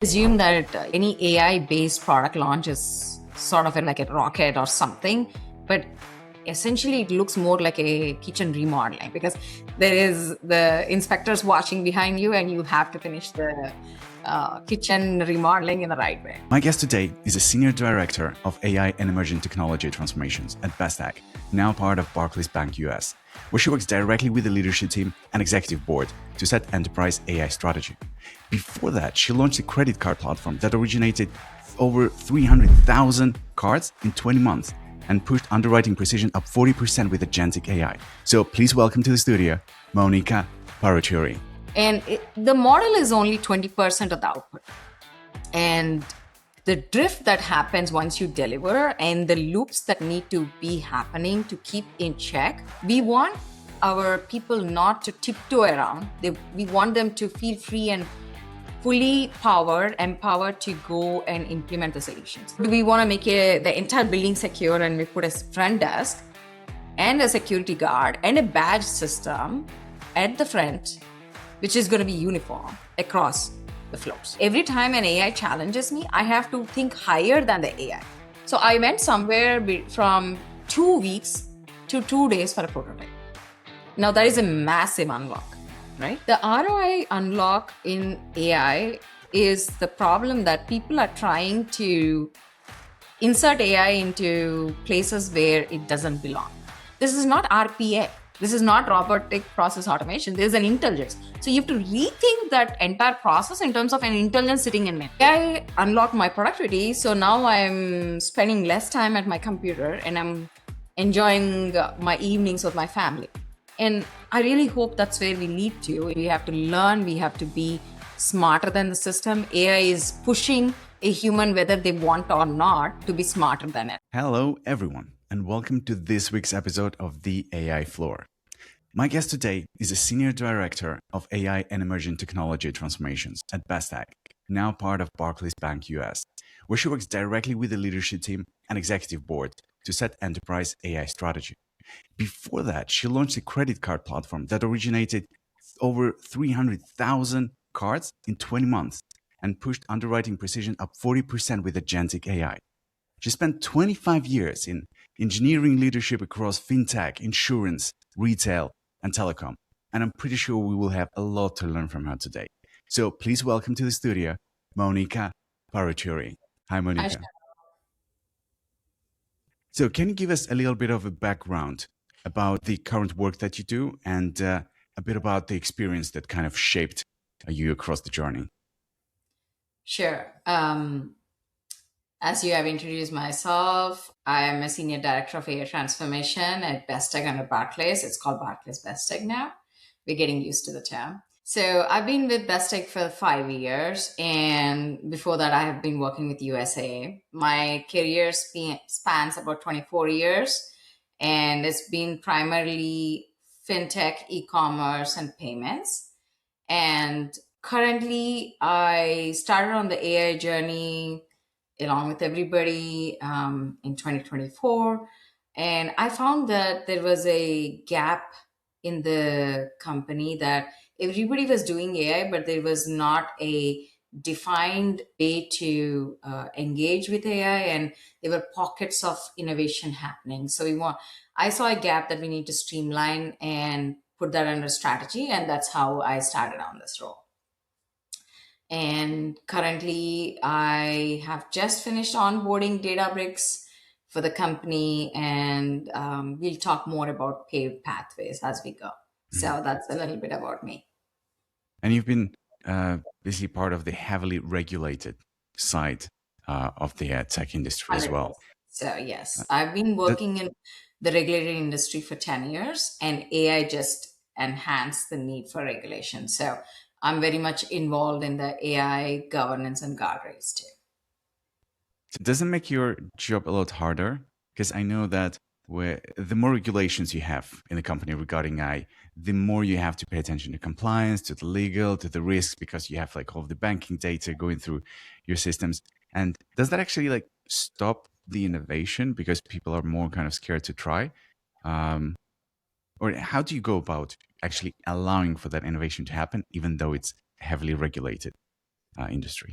Assume that any AI-based product launch is sort of like a rocket or something, but essentially it looks more like a kitchen remodeling because there is the inspectors watching behind you and you have to finish the kitchen remodeling in the right way. My guest today is a Senior Director of AI and Emerging Technology Transformations at FinTech, now part of Barclays Bank US, where she works directly with the leadership team and executive board to set enterprise AI strategy. Before that, she launched a credit card platform that originated over 300,000 cards in 20 months and pushed underwriting precision up 40% with agentic AI. So please welcome to the studio, Mounika Paruchuri. And the model is only 20% of the output. And the drift that happens once you deliver and the loops that need to be happening to keep in check, we want our people not to tiptoe around. We want them to feel free and fully empowered to go and implement the solutions. We want to make the entire building secure, and we put a front desk and a security guard and a badge system at the front, which is going to be uniform across the floors. Every time an AI challenges me, I have to think higher than the AI. So I went somewhere from 2 weeks to 2 days for a prototype. Now that is a massive unlock, right? The ROI unlock in AI is the problem that people are trying to insert AI into places where it doesn't belong. This is not RPA. This is not robotic process automation. There's an intelligence. So you have to rethink that entire process in terms of an intelligence sitting in it. AI unlocked my productivity. So now I'm spending less time at my computer and I'm enjoying my evenings with my family. And I really hope that's where we lead to. We have to learn, we have to be smarter than the system. AI is pushing a human, whether they want or not, to be smarter than it. Hello, everyone, and welcome to this week's episode of The AI Floor. My guest today is a Senior Director of AI and Emerging Technology Transformations at FinTech, now part of Barclays Bank US, where she works directly with the leadership team and executive board to set enterprise AI strategy. Before that, she launched a credit card platform that originated over 300,000 cards in 20 months and pushed underwriting precision up 40% with agentic AI. She spent 25 years in engineering leadership across fintech, insurance, retail, and telecom. And I'm pretty sure we will have a lot to learn from her today. So please welcome to the studio, Mounika Paruchuri. Hi, Mounika. Hi. So can you give us a little bit of a background about the current work that you do and a bit about the experience that kind of shaped you across the journey? Sure. As you have introduced myself, I am a Senior Director of AI Transformation at FinTech under Barclays. It's called Barclays FinTech now. We're getting used to the term. So I've been with FinTech for 5 years, and before that, I have been working with USA. My career spans about 24 years, and it's been primarily fintech, e-commerce, and payments. And currently, I started on the AI journey along with everybody in 2024. And I found that there was a gap in the company that everybody was doing AI, but there was not a defined way to engage with AI, and there were pockets of innovation happening. So I saw a gap that we need to streamline and put that under strategy, and that's how I started on this role. And currently, I have just finished onboarding Databricks for the company, and we'll talk more about paved pathways as we go. So that's a little bit about me. And you've been basically part of the heavily regulated side of the tech industry as well. So yes, I've been working in the regulated industry for 10 years, and AI just enhanced the need for regulation. So I'm very much involved in the AI governance and guardrails too. Does it make your job a lot harder? Because I know that the more regulations you have in the company regarding AI, the more you have to pay attention to compliance, to the legal, to the risks, because you have like all of the banking data going through your systems. And does that actually stop the innovation because people are more kind of scared to try? Or how do you go about actually allowing for that innovation to happen, even though it's a heavily regulated industry?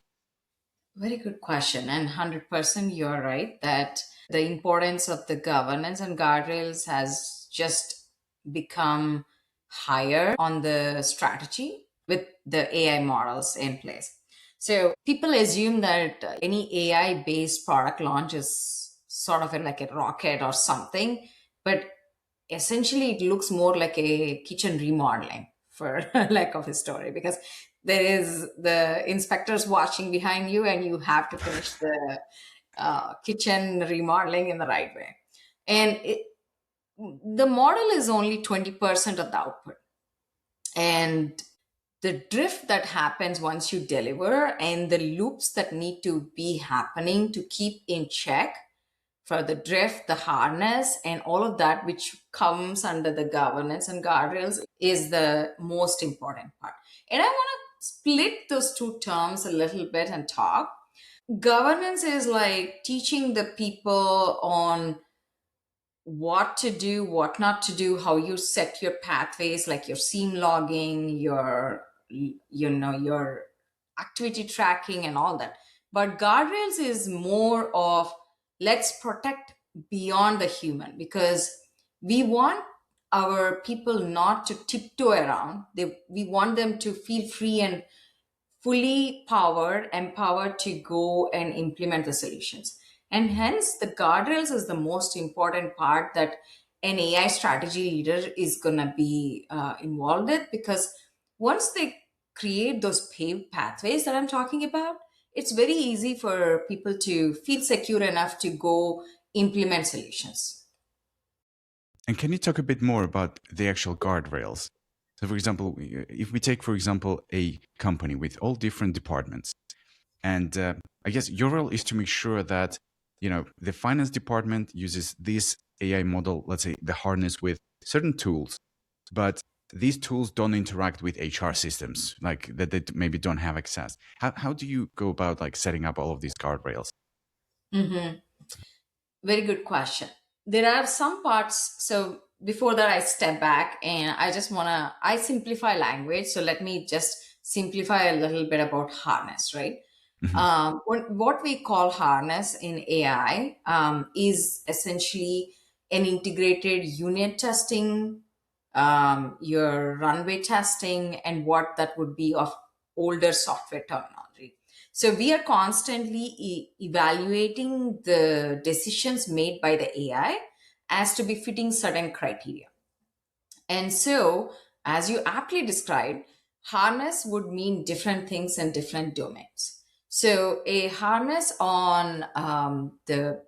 Very good question. And 100% you're right that the importance of the governance and guardrails has just become higher on the strategy with the AI models in place. So people assume that any AI based product launch is sort of like a rocket or something, but essentially it looks more like a kitchen remodeling for lack of a story, because there is the inspectors watching behind you and you have to finish the kitchen remodeling in the right way. And the model is only 20% of the output, and the drift that happens once you deliver and the loops that need to be happening to keep in check for the drift, the harness, and all of that, which comes under the governance and guardrails, is the most important part. And I want to split those two terms a little bit and talk. Governance is like teaching the people on what to do, what not to do, how you set your pathways, like your seam logging, your activity tracking and all that. But guardrails is more of let's protect beyond the human, because we want our people not to tiptoe around. We want them to feel free and fully powered, empowered to go and implement the solutions. And hence, the guardrails is the most important part that an AI strategy leader is going to be involved with, because once they create those paved pathways that I'm talking about, it's very easy for people to feel secure enough to go implement solutions. And can you talk a bit more about the actual guardrails? So, for example, if we take, for example, a company with all different departments, and I guess your role is to make sure that the finance department uses this AI model, let's say the harness with certain tools, but these tools don't interact with HR systems, like that they maybe don't have access. How do you go about like setting up all of these guardrails? Mhm. Very good question. There are some parts. So before that, I step back and I simplify language. So let me just simplify a little bit about harness, right? Mhm. What we call harness in AI is essentially an integrated unit testing, your runway testing, and what that would be of older software terminology. So we are constantly evaluating the decisions made by the AI as to be fitting certain criteria. And so, as you aptly described, harness would mean different things in different domains. So, a harness on the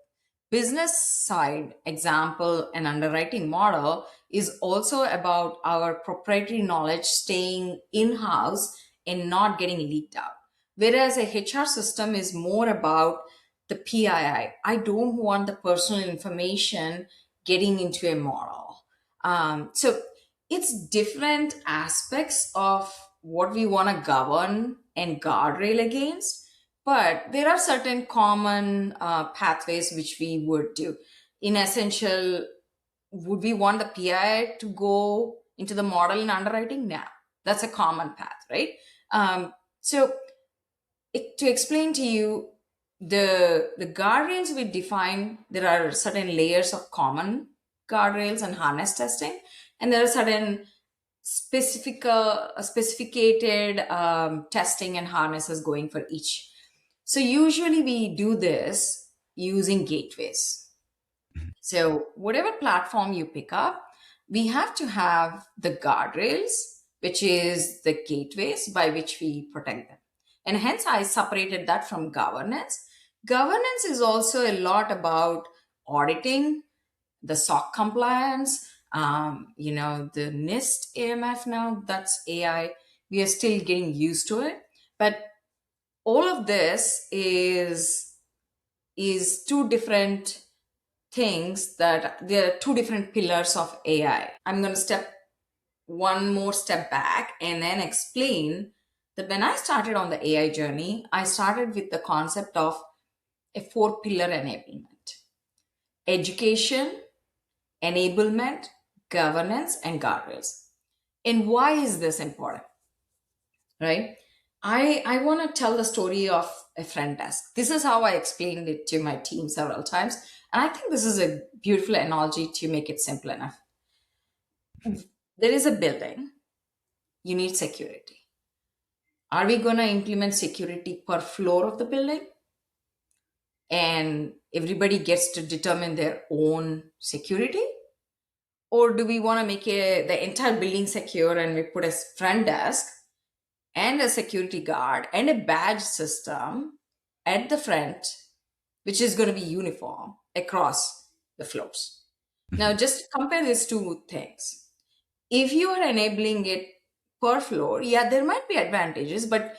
business side, example, an underwriting model is also about our proprietary knowledge staying in house and not getting leaked out. Whereas a HR system is more about the PII. I don't want the personal information getting into a model. So it's different aspects of what we want to govern and guardrail against, but there are certain common pathways which we would do. In essential, would we want the PI to go into the model in underwriting? No, that's a common path, right? So to explain to you, the guardrails we define, there are certain layers of common guardrails and harness testing, and there are certain specificated testing and harnesses going for each. So usually we do this using gateways. So whatever platform you pick up, we have to have the guardrails, which is the gateways by which we protect them. And hence I separated that from governance. Governance is also a lot about auditing, the SOC compliance, the NIST AMF now, that's AI. We are still getting used to it. But all of this is two different things, that there are two different pillars of AI. I'm going to step one more step back and then explain that when I started on the AI journey, I started with the concept of a four pillar enablement: education, enablement, governance, and guardrails. And why is this important, right? I want to tell the story of a front desk. This is how I explained it to my team several times. And I think this is a beautiful analogy to make it simple enough. There is a building, you need security. Are we going to implement security per floor of the building? And everybody gets to determine their own security? Or do we want to make the entire building secure and we put a front desk and a security guard and a badge system at the front, which is going to be uniform across the floors? Now, Mhm. just compare these two things. If you are enabling it per floor, yeah, there might be advantages, but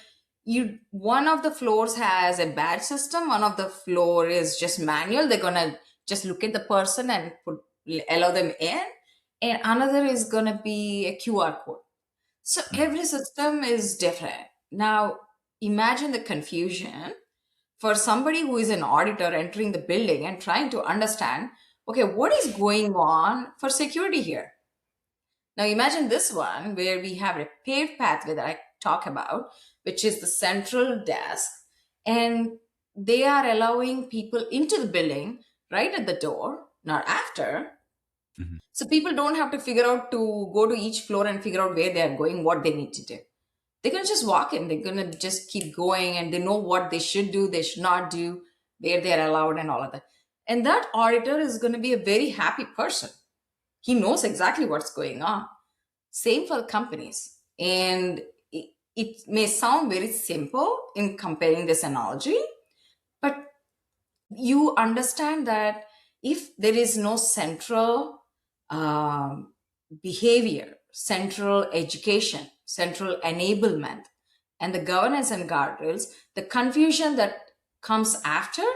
one of the floors has a badge system, one of the floor is just manual. They're gonna just look at the person and allow them in, and another is gonna be a QR code. So Mhm. every system is different. Now, imagine the confusion for somebody who is an auditor entering the building and trying to understand, okay, what is going on for security here? Now imagine this one where we have a paved pathway that I talk about, which is the central desk, and they are allowing people into the building right at the door, not after. Mhm. So people don't have to figure out to go to each floor and figure out where they are going, what they need to do. They're gonna just walk in, they're gonna just keep going, and they know what they should do, they should not do, where they're allowed, and all of that. And that auditor is gonna be a very happy person. He knows exactly what's going on. Same for companies. And it may sound very simple in comparing this analogy, but you understand that if there is no central behavior, central education, central enablement, and the governance and guardrails, the confusion that comes after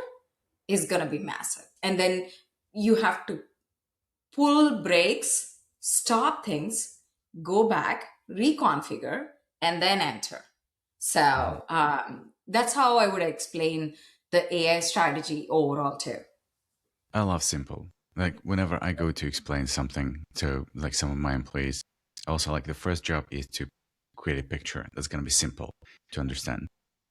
is going to be massive. And then you have to pull brakes, stop things, go back, reconfigure, and then enter. Mhm. So that's how I would explain the AI strategy overall, too. I love simple. Like whenever I go to explain something to like some of my employees, also like the first job is to create a picture that's going to be simple to understand.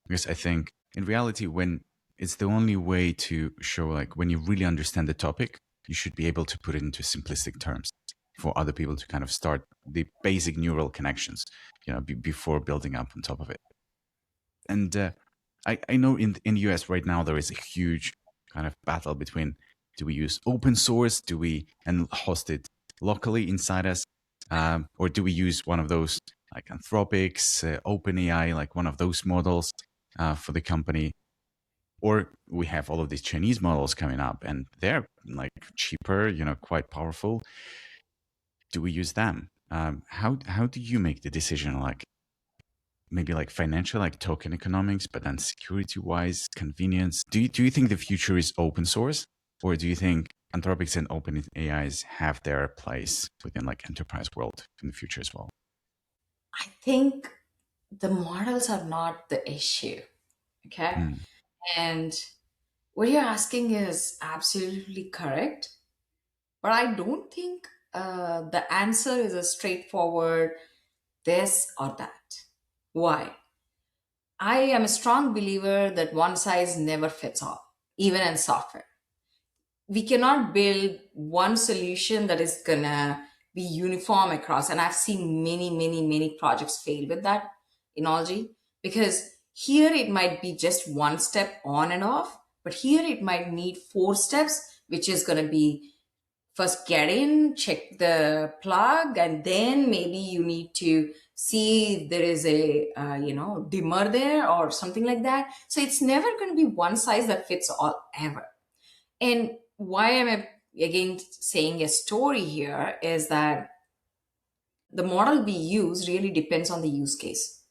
Because I think in reality, when it's the only way to show like when you really understand the topic, you should be able to put it into simplistic terms for other people to kind of start the basic neural connections, before building up on top of it. And I know in the US right now there is a huge kind of battle between, do we use open source, do we and host it locally inside us, or do we use one of those like Anthropic's, OpenAI, like one of those models for the company, or we have all of these Chinese models coming up and they're like cheaper, quite powerful. Do we use them? How do you make the decision, like maybe like financial, like token economics, but then security wise, convenience? Do you think the future is open source, or do you think Anthropics and open AIs have their place within like enterprise world in the future as well? I think the models are not the issue. Okay. Mm. And what you're asking is absolutely correct. But I don't think the answer is a straightforward this or that. Why? I am a strong believer that one size never fits all, even in software. We cannot build one solution that is gonna be uniform across. And I've seen many projects fail with that analogy, because here it might be just one step on and off, but here it might need four steps, which is gonna be first get in, check the plug, and then maybe you need to see if there is a dimmer there or something like that. So it's never going to be one size that fits all ever. And why am I again saying a story here is that the model we use really depends on the use case.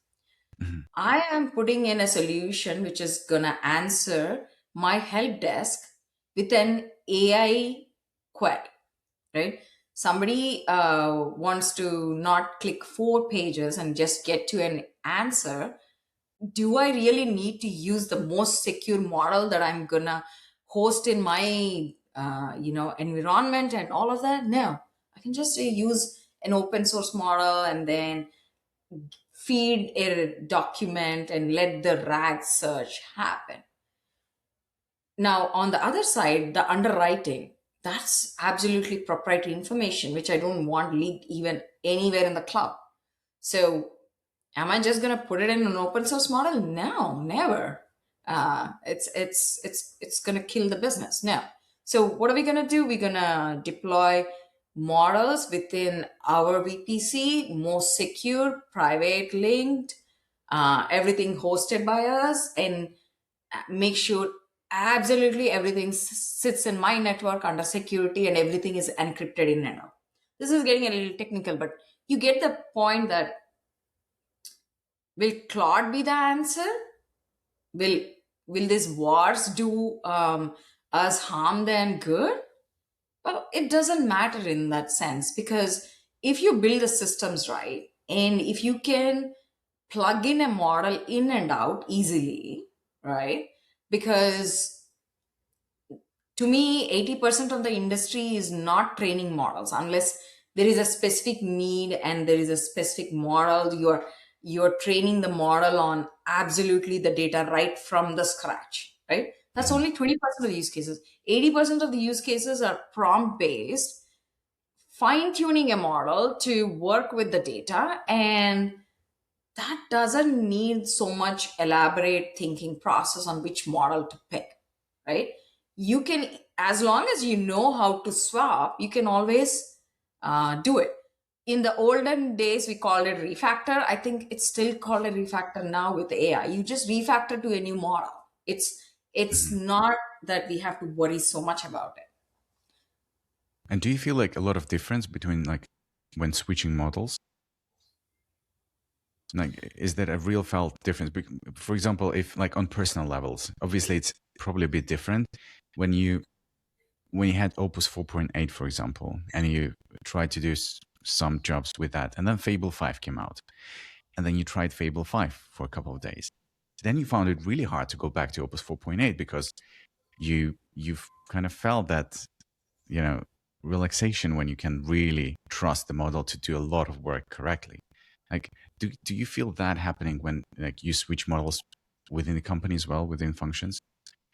Mhm. I am putting in a solution which is going to answer my help desk with an AI query, right? Somebody wants to not click four pages and just get to an answer. Do I really need to use the most secure model that I'm gonna host in my environment and all of that? No, I can just use an open source model and then feed a document and let the RAG search happen. Now, on the other side, the underwriting, that's absolutely proprietary information, which I don't want leaked even anywhere in the cloud. So, am I just going to put it in an open source model? No, never. It's going to kill the business. No. So, what are we going to do? We're going to deploy models within our VPC, most secure, private linked, everything hosted by us, and make sure absolutely everything sits in my network under security and everything is encrypted in and out. This is getting a little technical, but you get the point that will Claude be the answer? Will will these wars do us harm than good? Well, it doesn't matter in that sense, because if you build the systems right and if you can plug in a model in and out easily, right? Because to me, 80% of the industry is not training models unless there is a specific need and there is a specific model. You're training the model on absolutely the data right from the scratch, right? That's Mhm. only 20% of the use cases. 80% of the use cases are prompt based, fine tuning a model to work with the data, and that doesn't need so much elaborate thinking process on which model to pick, right? You can, as long as you know how to swap, you can always do it. In the olden days we called it refactor. I think it's still called a refactor now with AI. You just refactor to a new model. It's Mhm. not that we have to worry so much about it. And do you feel like a lot of difference between like when switching models? Like, is there a real felt difference? For example, if like on personal levels, obviously it's probably a bit different when you had Opus 4.8, for example, and you tried to do some jobs with that, and then Fable 5 came out, and then you tried Fable 5 for a couple of days. Then you found it really hard to go back to Opus 4.8 because you've kind of felt that, you know, relaxation when you can really trust the model to do a lot of work correctly. Like, do you feel that happening when like you switch models within the company as well, within functions?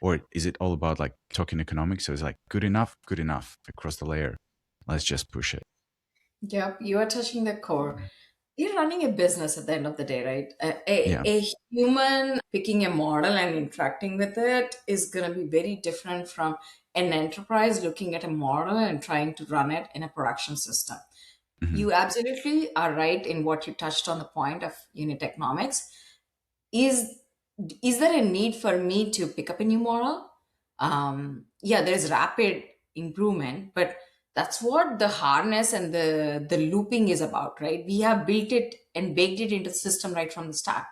Or is it all about like token economics? So it's like good enough across the layer. Let's just push it. Yep, you are touching the core. You're running a business at the end of the day, right? Yeah. A human picking a model and interacting with it is going to be very different from an enterprise looking at a model and trying to run it in a production system. Hmm. You absolutely are right in what you touched on the point of unit economics. Is is there a need for me to pick up a new model? Yeah, there is rapid improvement, but that's what the harness and the looping is about, right? We have built it and baked it into the system right from the start.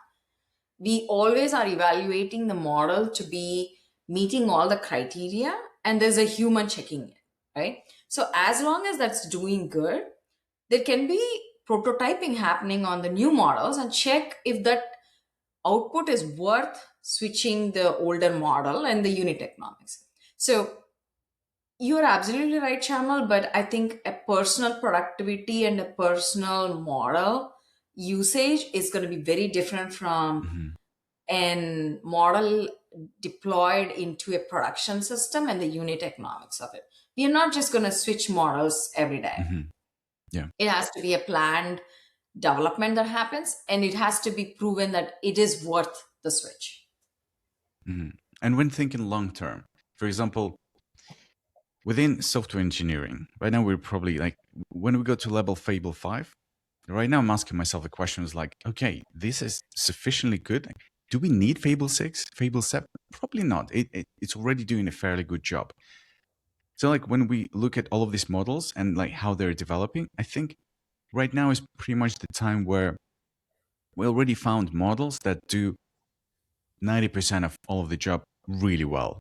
We always are evaluating the model to be meeting all the criteria, and there's a human checking it, right? So as long as that's doing good, there can be prototyping happening on the new models and check if that output is worth switching the older model and the unit economics. So you're absolutely right, Shamal, but I think a personal productivity and a personal model usage is going to be very different from Hmm. an model deployed into a production system and the unit economics of it. We are not just going to switch models every day. Hmm. Yeah. It has to be a planned development that happens, and it has to be proven that it is worth the switch. Hmm. And when thinking long term, for example, within software engineering, right now we're probably like when we go to level Fable 5, right now I'm asking myself the question is like, okay, this is sufficiently good. Do we need Fable 6, Fable 7? Probably not. It's already doing a fairly good job. So like when we look at all of these models and like how they're developing, I think right now is pretty much the time where we already found models that do 90% of all of the job really well.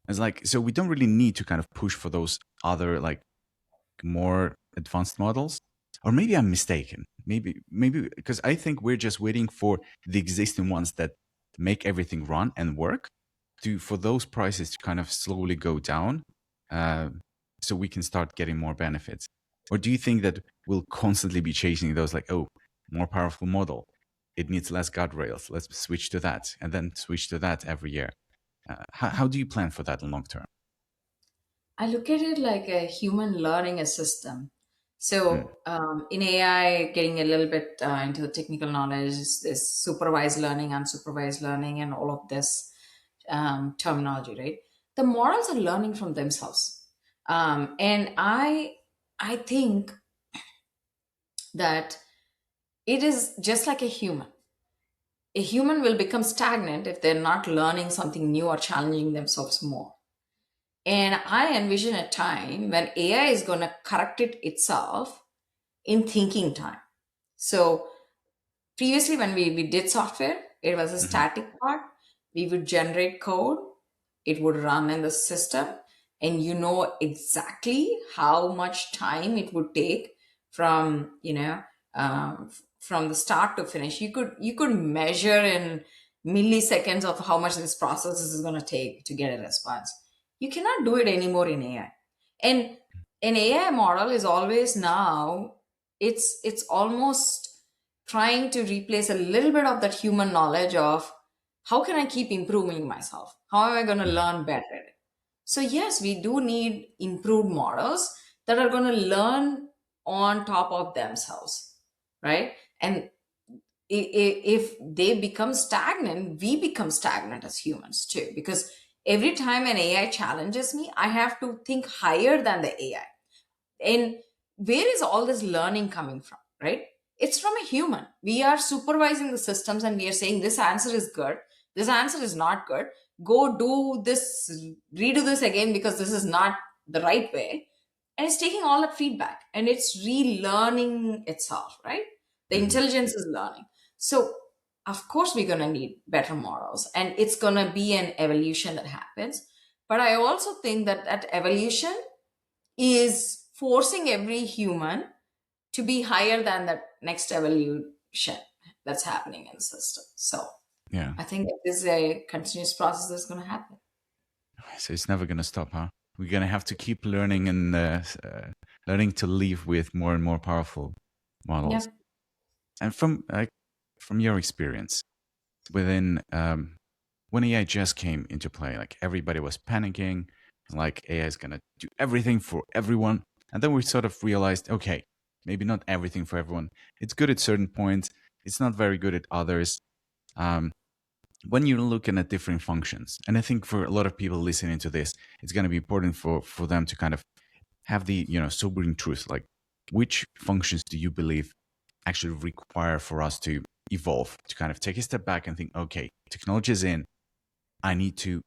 It's like, so we don't really need to kind of push for those other like more advanced models. Or maybe I'm mistaken. Maybe because I think we're just waiting for the existing ones that make everything run and work to for those prices to kind of slowly go down, uh, so we can start getting more benefits. Or do you think that we'll constantly be chasing those like, oh, more powerful model? it needs less guardrails. Let's switch to that, and then switch to that every year. How do you plan for that in long term? I look at it like a human learning a system. Mm, So in AI, getting a little bit into the technical knowledge, is supervised learning, unsupervised learning, and all of this terminology, right? The models are learning from themselves, and I think that it is just like a human. A human will become stagnant if they're not learning something new or challenging themselves more. And I envision a time when AI is going to correct it itself in thinking time. So previously, when we did software, it was a mhm, static part. We would generate code, it would run in the system, and you know exactly how much time it would take from from the start to finish. You could measure in milliseconds of how much this process is going to take to get a response. You cannot do it anymore in AI. And an AI model is always now, it's almost trying to replace a little bit of that human knowledge of how can I keep improving myself? How am I going to mhm. learn better? So, yes, we do need improved models that are going to learn on top of themselves, right? And if they become stagnant, we become stagnant as humans too, because every time an AI challenges me, I have to think higher than the AI. And where is all this learning coming from, right? It's from a human. We are supervising the systems and we are saying this answer is good, this answer is not good, go do this, redo this again because this is not the right way. And it's taking all that feedback and it's relearning itself, right? The Mhm. intelligence is learning. So of course we're going to need better models and it's going to be an evolution that happens. But I also think that that evolution is forcing every human to be higher than that next evolution that's happening in the system. So Yeah. I think this is a continuous process that's going to happen. So it's never going to stop, huh? We're going to have to keep learning and learning to live with more and more powerful models. Yeah. And from your experience, within when AI just came into play, like everybody was panicking, like AI is gonna do everything for everyone, and then we sort of realized, okay, maybe not everything for everyone. It's good at certain points. It's not very good at others. Um, when you're looking at different functions, and I think for a lot of people listening to this, it's gonna be important for them to kind of have the sobering truth, like which functions do you believe actually require for us to evolve, to kind of take a step back and think, okay, technology is in. I need to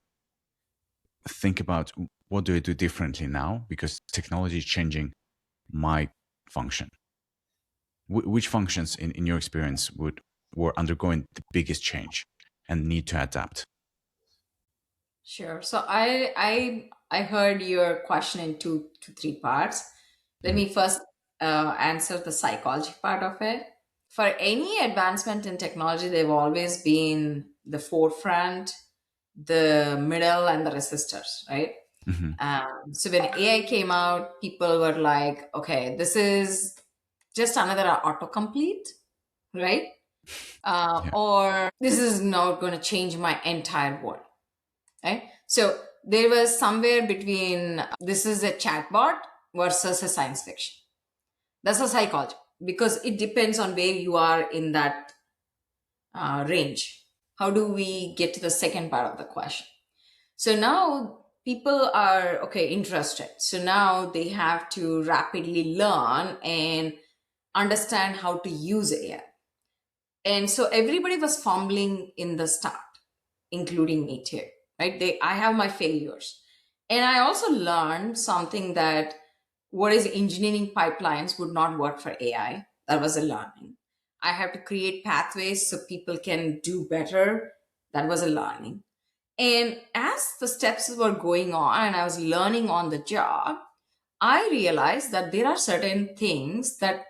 think about what do I do differently now because technology is changing my function. Which functions, in your experience, were undergoing the biggest change and need to adapt? Sure. So I heard your question in two to three parts. Let Mhm, me first answer the psychology part of it. For any advancement in technology, they've always been the forefront, the middle, and the resistors, right? mhm, So when AI came out, people were like, okay, this is just another autocomplete, right? yeah. Or this is not going to change my entire world, right? So there was somewhere between this is a chatbot versus a science fiction. That's a psychology because it depends on where you are in that range. How do we get to the second part of the question? So now people are okay interested. So now they have to rapidly learn and understand how to use AI. And so everybody was fumbling in the start, including me too, right? I have my failures. And I also learned something that what is engineering pipelines would not work for AI. That was a learning. I have to create pathways so people can do better. That was a learning. And as the steps were going on and I was learning on the job, I realized that there are certain things that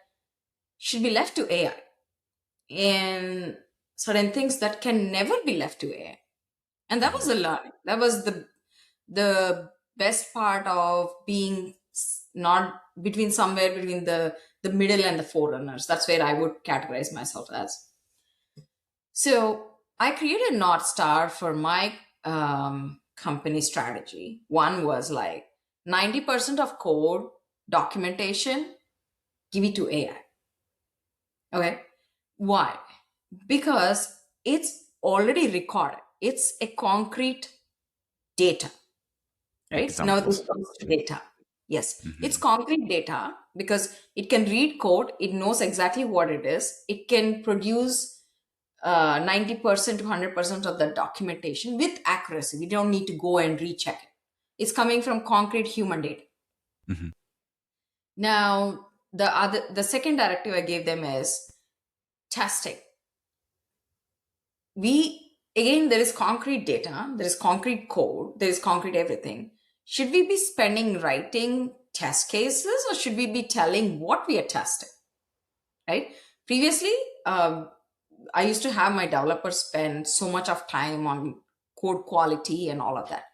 should be left to AI and certain things that can never be left to AI. And that was Mhm. the learning. That was the best part of being not between somewhere between the middle and the forerunners. That's where I would categorize myself as. So I created North Star for my company strategy. One was like 90% of code documentation, give it to AI. Okay. Why? Because it's already recorded. It's a concrete data, right? Now this Examples. comes to data. Yes, it's Hmm. concrete data because it can read code. It knows exactly what it is. It can produce 90% to 100% of the documentation with accuracy. We don't need to go and recheck it. It's coming from concrete human data. Hmm. Now, the second directive I gave them is testing. We again, there is concrete data, there is concrete code, there is concrete everything. Should we be spending writing test cases, or should we be telling what we are testing? Right? Previously, um, I used to have my developers spend so much of time on code quality and all of that.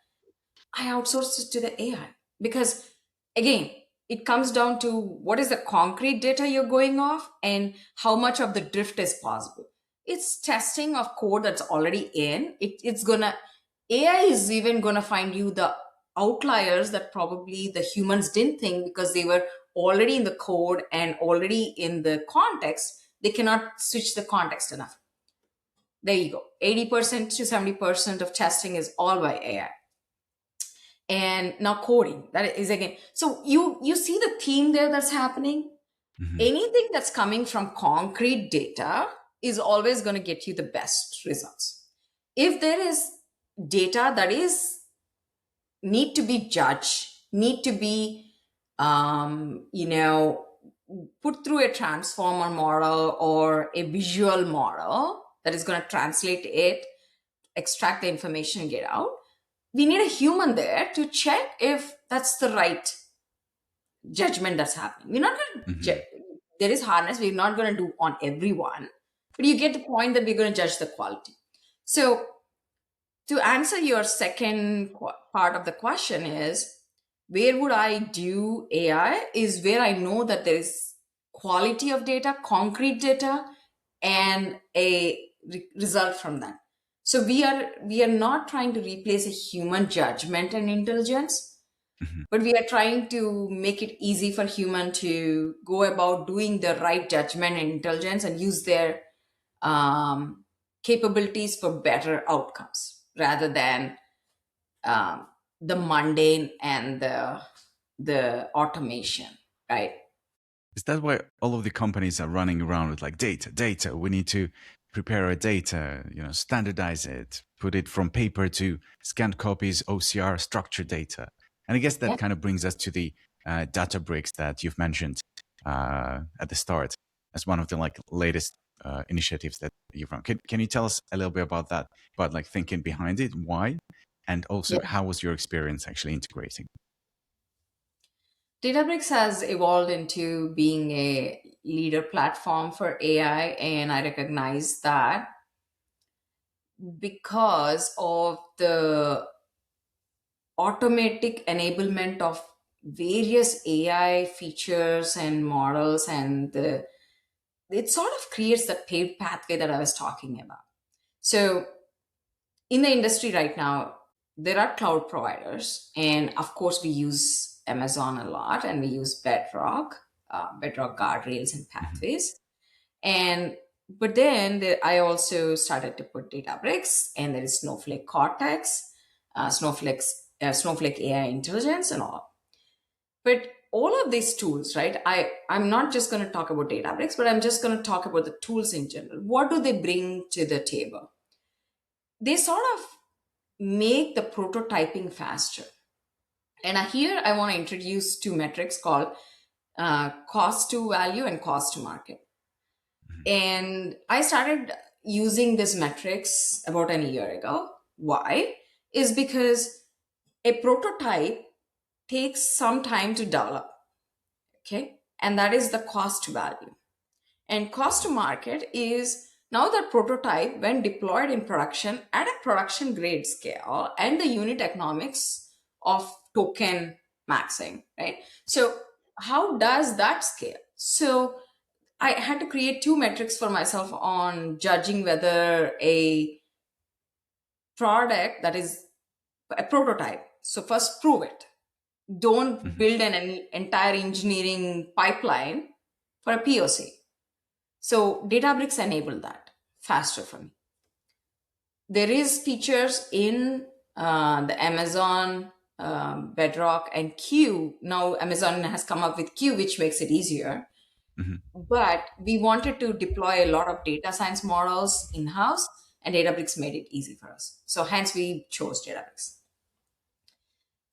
I outsourced it to the AI because, again, it comes down to what is the concrete data you're going off and how much of the drift is possible. It's testing of code that's already in. It's gonna, AI is even gonna find you the outliers that probably the humans didn't think because they were already in the code and already in the context. They cannot switch the context enough. There you go. 80% to 70% of testing is all by AI. And now coding, that is again, so you see the theme there that's happening. Hmm. Anything that's coming from concrete data is always going to get you the best results. If there is data that is need to be judged, need to be put through a transformer model or a visual model that is going to translate it, extract the information and get out, we need a human there to check if that's the right judgment that's happening. We're not going to Hmm. there is hardness. We're not going to do on everyone, but you get the point that we're going to judge the quality. So to answer your second part of the question is, where would I do AI is where I know that there is quality of data, concrete data, and a result from that. So we are not trying to replace a human judgment and intelligence, Hmm. but we are trying to make it easy for human to go about doing the right judgment and intelligence and use their um, capabilities for better outcomes rather than um, the mundane and the automation, right? Is that why all of the companies are running around with like data? We need to prepare our data, standardize it, put it from paper to scanned copies, OCR, structured data. And I guess that Yeah. kind of brings us to the Databricks that you've mentioned at the start as one of the like latest initiatives that you've run. Can you tell us a little bit about that, about like thinking behind it, why, and also Yeah. how was your experience actually integrating? Databricks has evolved into being a leader platform for AI, and I recognize that because of the automatic enablement of various AI features and models, and it sort of creates the paved pathway that I was talking about. So in the industry right now, there are cloud providers, and of course, we use Amazon a lot, and we use Bedrock guardrails and Mhm. pathways. And but then I also started to put Databricks, and there is Snowflake Cortex, Snowflake AI Intelligence, and all. But all of these tools, right? I'm not just going to talk about Databricks, but I'm just going to talk about the tools in general. What do they bring to the table? They sort of make the prototyping faster. And here I want to introduce two metrics called cost to value and cost to market. And I started using these metrics about a year ago. Why? Is because a prototype takes some time to develop, okay? And that is the cost to value. And cost to market is now that prototype, when deployed in production at a production grade scale and the unit economics of token maxing, right? So, how does that scale? So, I had to create two metrics for myself on judging whether a product that is a prototype. So first prove it. Don't Mhm. build an entire engineering pipeline for a POC. So Databricks enabled that faster for me. There is features in the Amazon Bedrock and Q. Now Amazon has come up with Q, which makes it easier. Mhm. But we wanted to deploy a lot of data science models in-house, and Databricks made it easy for us. So hence we chose Databricks.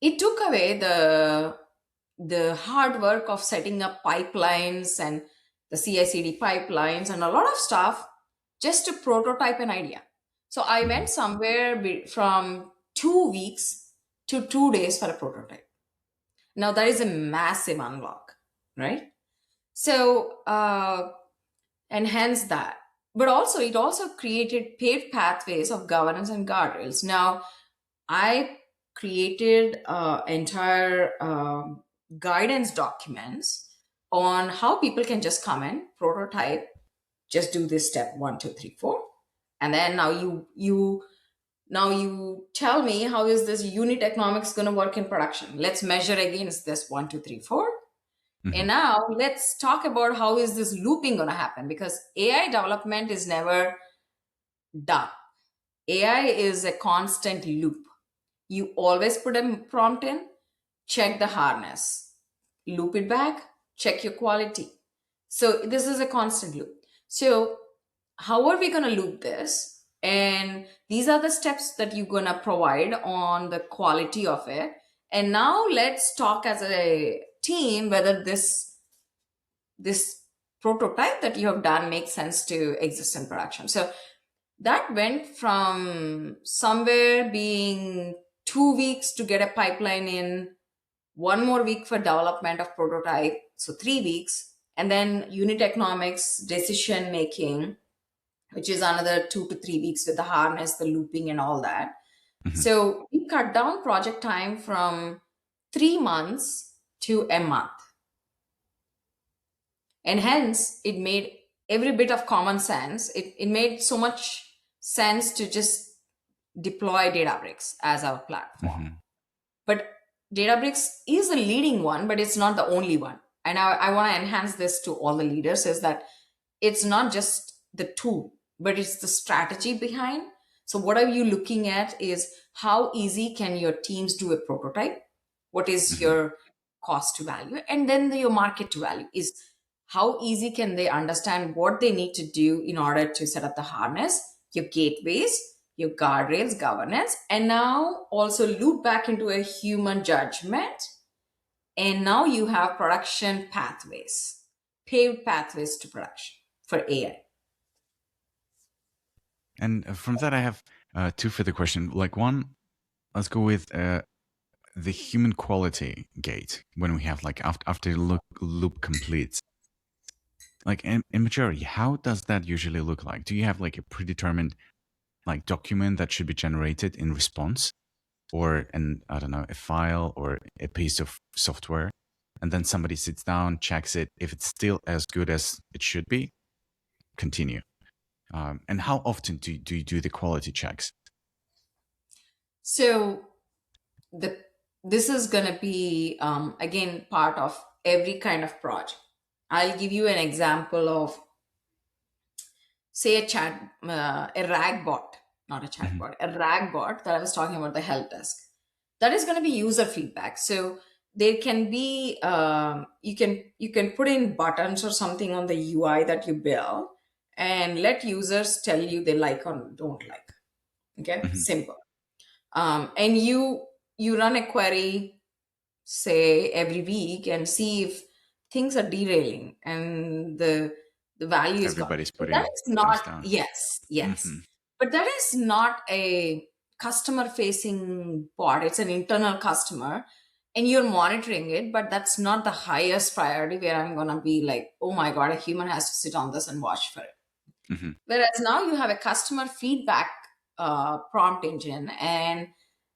It took away the hard work of setting up pipelines and the CI/CD pipelines and a lot of stuff just to prototype an idea. So I went Mhm. somewhere from 2 weeks to 2 days for a prototype. Now that is a massive unlock, right? So and hence that. But also it also created paved pathways of governance and guardrails. Now I created entire guidance documents on how people can just come in, prototype, just do this step 1, 2, 3, 4, and then now you tell me how is this unit economics going to work in production. Let's measure against this 1, 2, 3, 4, and Mhm. now let's talk about how is this looping going to happen, because AI development is never done. AI is a constant loop. You always put a prompt in, check the harness, loop it back, check your quality. So this is a constant loop. So how are we going to loop this? And these are the steps that you're going to provide on the quality of it. And now let's talk as a team whether this prototype that you have done makes sense to exist in production. So that went from somewhere being 2 weeks to get a pipeline in, 1 more week for development of prototype, so 3 weeks, and then unit economics, decision making, which is another 2 to 3 weeks with the harness, the looping, and all that. Mhm. So we cut down project time from 3 months to a month. And hence, it made every bit of common sense. It made so much sense to just deploy Databricks as our platform. Mhm. But Databricks is a leading one, but it's not the only one. And I want to enhance this to all the leaders is that it's not just the tool, but it's the strategy behind. So what are you looking at is how easy can your teams do a prototype? What is Mhm. your cost to value? And then your market to value is how easy can they understand what they need to do in order to set up the harness, your gateways, your guardrails, governance, and now also loop back into a human judgment. And now you have production pathways, paved pathways to production for AI. And from that, I have two further questions. Like one, let's go with the human quality gate when we have like after loop completes. Like in maturity, how does that usually look like? Do you have like a predetermined like document that should be generated in response, or an I don't know a file or a piece of software, and then somebody sits down, checks it. If it's still as good as it should be, continue. And how often do you do the quality checks? So the this is going to be again part of every kind of project. I'll give you an example of, say, a rag bot, not a Hmm. chatbot, a rag bot that I was talking about, the help desk. That is going to be user feedback. So there can be you can put in buttons or something on the UI that you build and let users tell you they like or don't like. Okay, Hmm. simple. And you run a query, say, every week and see if things are derailing and the value is gone. Everybody's But that putting is thumbs not, down. yes, Hmm. but that is not a customer facing bot. It's an internal customer, and you're monitoring it, but that's not the highest priority where I'm gonna be like, oh my god, a human has to sit on this and watch for it. Hmm. Whereas now you have a customer feedback prompt engine, and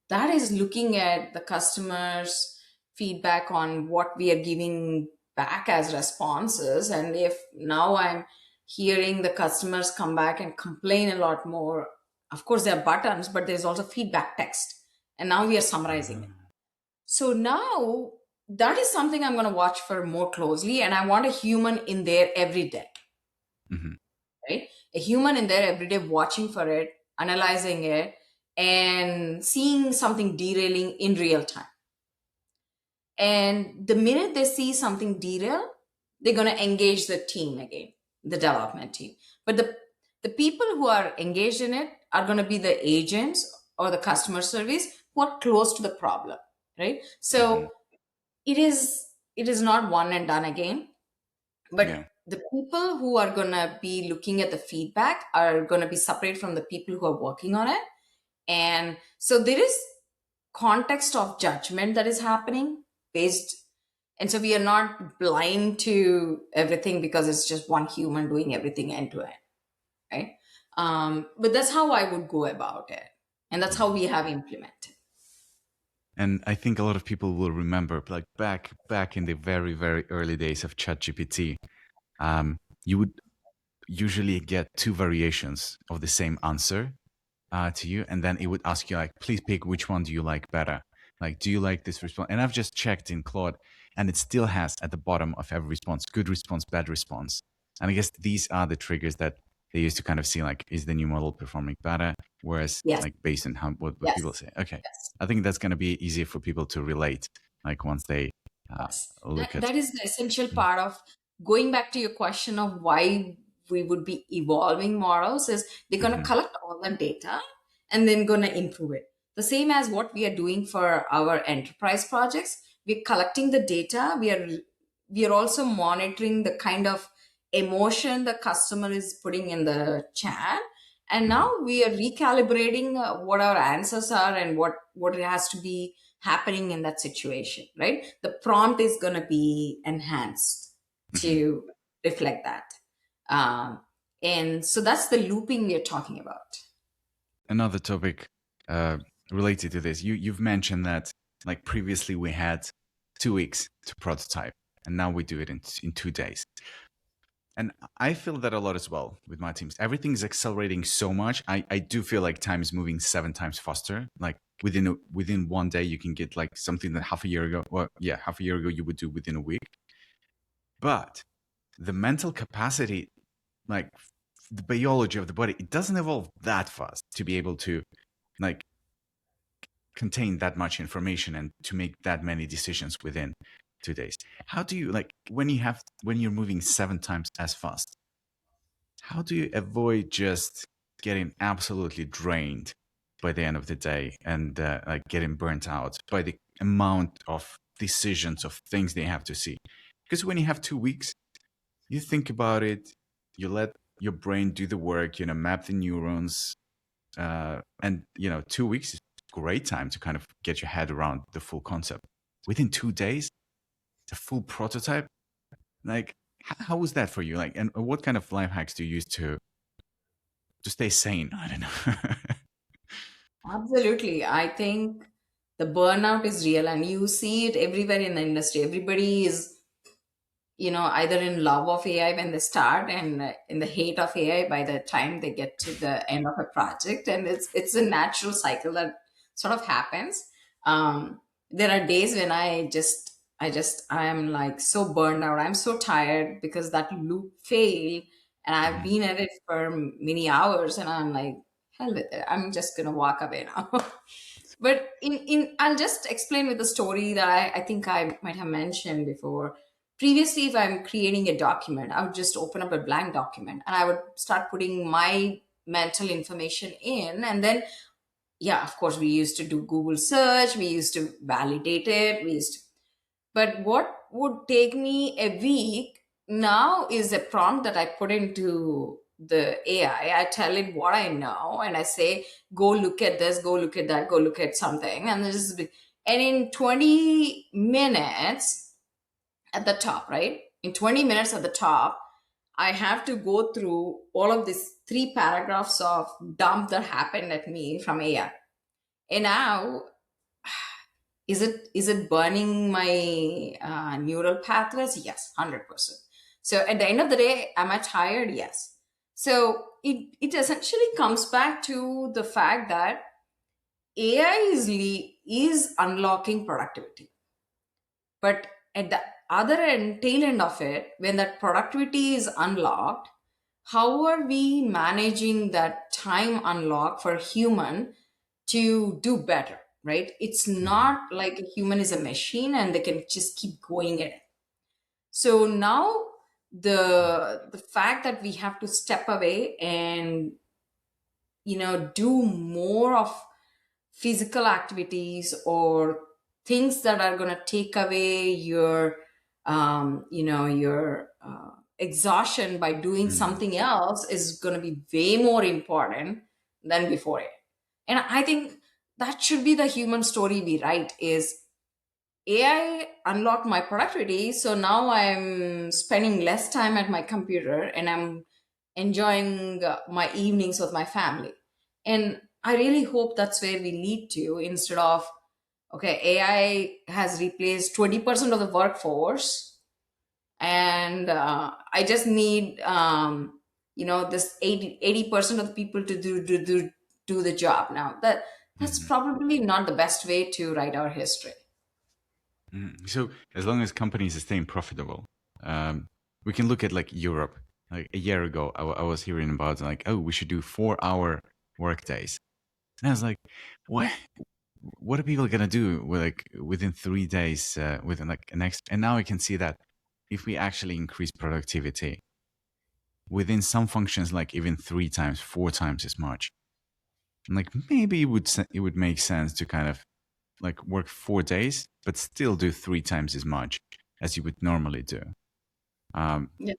that is looking at the customer's feedback on what we are giving back as responses. And if now I'm hearing the customers come back and complain a lot more, of course there are buttons, but there's also feedback text, and now we are summarizing it. So now that is something I'm going to watch for more closely, and I want a human in there every day, Mhm. right? A human in there every day watching for it, analyzing it, and seeing something derailing in real time. And the minute they see something derail, they're going to engage the team again, the development team. But the people who are engaged in it are going to be the agents or the customer service who are close to the problem, right? Mhm. So it is not one and done again, Yeah. but the people who are going to be looking at the feedback are going to be separate from the people who are working on it. And so there is context of judgment that is happening based, and so we are not blind to everything because it's just one human doing everything end to end, right? But that's how I would go about it, and that's how Mhm. we have implemented. And I think a lot of people will remember, like back in the very very early days of ChatGPT, you would usually get two variations of the same answer to you, and then it would ask you like, please pick which one do you like better. Like, do you like this response? And I've just checked in Claude, and it still has at the bottom of every response, good response, bad response. And I guess these are the triggers that they used to kind of see, like, is the new model performing better? Whereas, Yes, like, based on how what yes, people say, okay, yes. I think that's going to be easier for people to relate, like once they Yes, look at. that is the essential part of going back to your question of why we would be evolving models is they're going to Mhm. collect all the data and then going to improve it. The same as what we are doing for our enterprise projects. We're collecting the data. We are also monitoring the kind of emotion the customer is putting in the chat, and now Mhm. we are recalibrating what our answers are and what it has to be happening in that situation, right? The prompt is going to be enhanced Mhm. to reflect that. um, and so that's the looping we're talking about. Another topic uh, related to this. You've mentioned that like previously we had 2 weeks to prototype, and now we do it in 2 days. And I feel that a lot as well with my teams. Everything's accelerating so much. I do feel like time is moving 7 times faster. Like within one day, you can get like something that half a year ago, well, yeah, half a year ago you would do within a week. But the mental capacity, like the biology of the body, it doesn't evolve that fast to be able to like contain that much information and to make that many decisions within 2 days. How do you like when you're moving 7 times as fast? How do you avoid just getting absolutely drained by the end of the day and like getting burnt out by the amount of decisions of things they have to see? Because when you have 2 weeks, you think about it, you let your brain do the work, map the neurons, and 2 weeks is great time to kind of get your head around the full concept. Within 2 days, the full prototype, like how was that for you? Like, and what kind of life hacks do you use to stay sane? I don't know. Absolutely, I think the burnout is real, and you see it everywhere in the industry. Everybody is, either in love of AI when they start, and in the hate of AI by the time they get to the end of a project. And it's a natural cycle that sort of happens. There are days when I am like so burned out. I'm so tired because that loop failed, and I've Mhm. been at it for many hours, and I'm like, hell with it. I'm just gonna walk away now. But in I'll just explain with the story that I think I might have mentioned before. Previously, if I'm creating a document, I would just open up a blank document and I would start putting my mental information in. And then, yeah, of course, we used to do Google search, we used to validate it, we used to, but what would take me a week now is a prompt that I put into the AI. I tell it what I know and I say, go look at this, go look at that, go look at something. And in 20 minutes at the top, right? In 20 minutes at the top, I have to go through all of these 3 paragraphs of dump that happened at me from AI. And now Is it burning my neural pathways? Yes, 100%. So at the end of the day, am I tired? Yes. So it essentially comes back to the fact that AI is unlocking productivity, but at the other end, tail end of it, when that productivity is unlocked, how are we managing that time unlock for human to do better, right? It's Mhm. not like a human is a machine and they can just keep going at it. So now the fact that we have to step away and do more of physical activities or things that are going to take away your exhaustion by doing Mhm. something else is going to be way more important than before it. And I think that should be the human story we write is AI unlocked my productivity, so now I'm spending less time at my computer and I'm enjoying my evenings with my family. And I really hope that's where we lead to, instead of, okay, AI has replaced 20% of the workforce, and I just need, this 80% of the people to do the job now. That's Mhm. probably not the best way to write our history. Mhm. So as long as companies are staying profitable, um, we can look at like Europe. Like a year ago, I was hearing about like, oh, we should do 4-hour work days, and I was like, what? What are people gonna do with like within 3 days, within like an next? And now I can see that if we actually increase productivity within some functions, like even 3 times, 4 times as much, like maybe it would make sense to kind of like work 4 days, but still do 3 times as much as you would normally do. Um, Yeah.